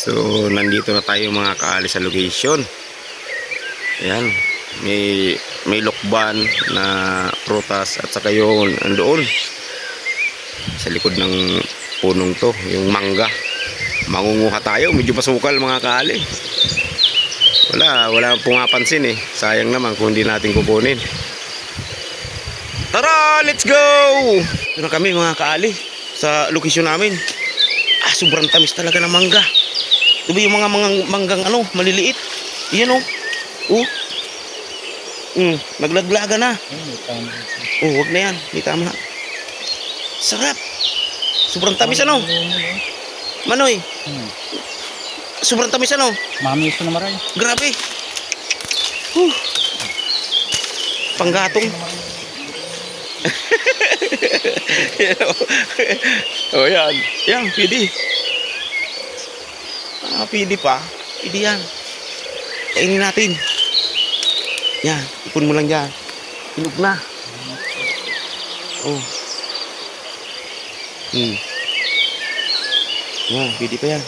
So nandito na tayo mga kaali sa location. Ayan, may lokban na prutas at saka yung andoon sa likod ng punong to, yung mangga. Mangunguha tayo, medyo pasukal mga kaali. Wala pumapansin eh. Sayang naman kung hindi natin kukunin. Tara, let's go! Ito na kami mga kaali sa location namin. Sobrang tamis talaga ng mangga. Ito ba yung mga manggang maliliit? Iyan naglaglaga na. Wag na yan. May tama. Sarap. Sobrang tamis Manoy. Sobrang tamis Mami ito na maray. Grabe. Panggatong. Yan. Yan, pwede. Pwede pa. Pwede yan. Kainin natin. Yan, ipon mo lang dyan. Hinog na. Yan, pwede pa yan.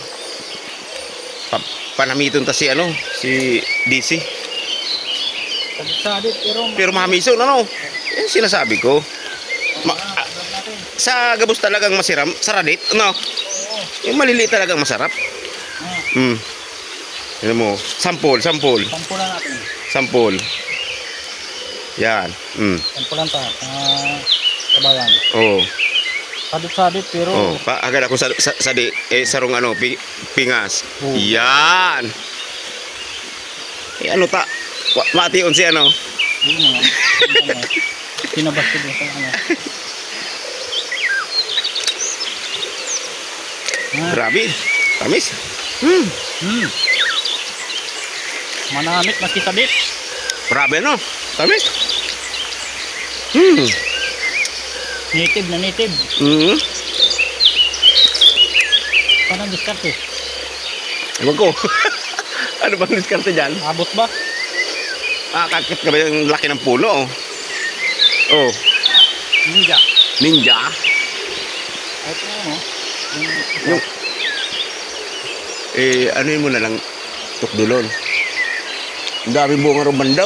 Panamiton ta si DC. Pero mamison, yan sinasabi ko. Sa gabos talagang masiram, saradit, yung maliliit talagang masarap. Yan mo, sample. Sampulan natin. Sample. Yan. Sampulan ta. Kabayan. Sadit pero. Agad ako sadi sarong pingas. Yan. Ta? Mation si Pinabas ko din sa Grabe. Tamis. Manamit maski sadit. Grabe tamis. Native na native. Paano diskarte? Ewan ko. Ano bang diskarte dyan? Abot ba? Kakit ka ba yung laki ng puno? Ninja? Ano yun mo na lang tukdulon. Ang daming bunga rumanda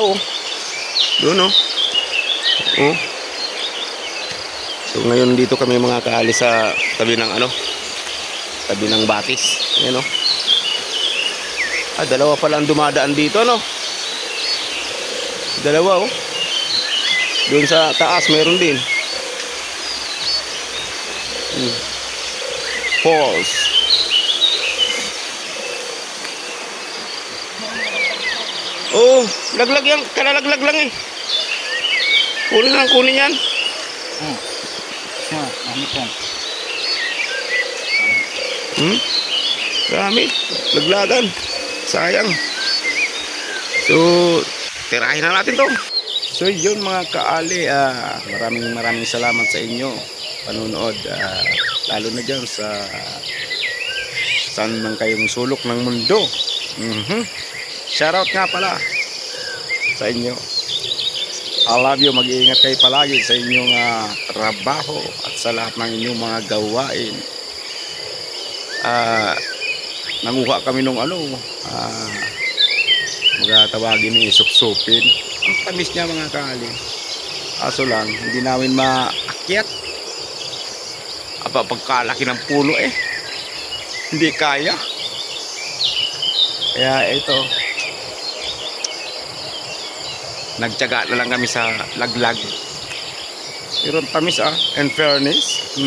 doon So ngayon dito kami mga kaali sa tabi ng tabi ng batis. Ayan dalawa pala ang dumadaan dito Dalawa doon sa taas meron din. Falls. Laglag yan. Kalalaglag lang eh. Kunin yan. Dami. Laglagan. Sayang. So, tirahin na natin to. So, yun mga kaali. Maraming salamat sa inyo. Panunood. Lalo na dyan sa saan man kayong sulok ng mundo. Shoutout nga pala sa inyo. I love you. Mag-iingat kayo palagi sa inyong trabaho at sa lahat ng inyong mga gawain. Nanguha kami nung magatawagin ni supsupin. Ang tamis niya mga kaali. Aso lang, hindi namin maakyat. Pagkalaki ng puno hindi kaya. Kaya ito, nagtiyaga na lang kami sa laglag. Pero tamis in fairness.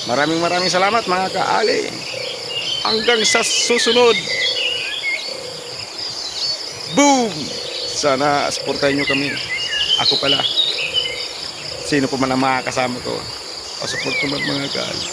Maraming salamat mga kaali. Hanggang sa susunod. Boom! Sana supportahan nyo kami. Ako pala. Sino pa man ang makakasama ko. Support ko mga kaali.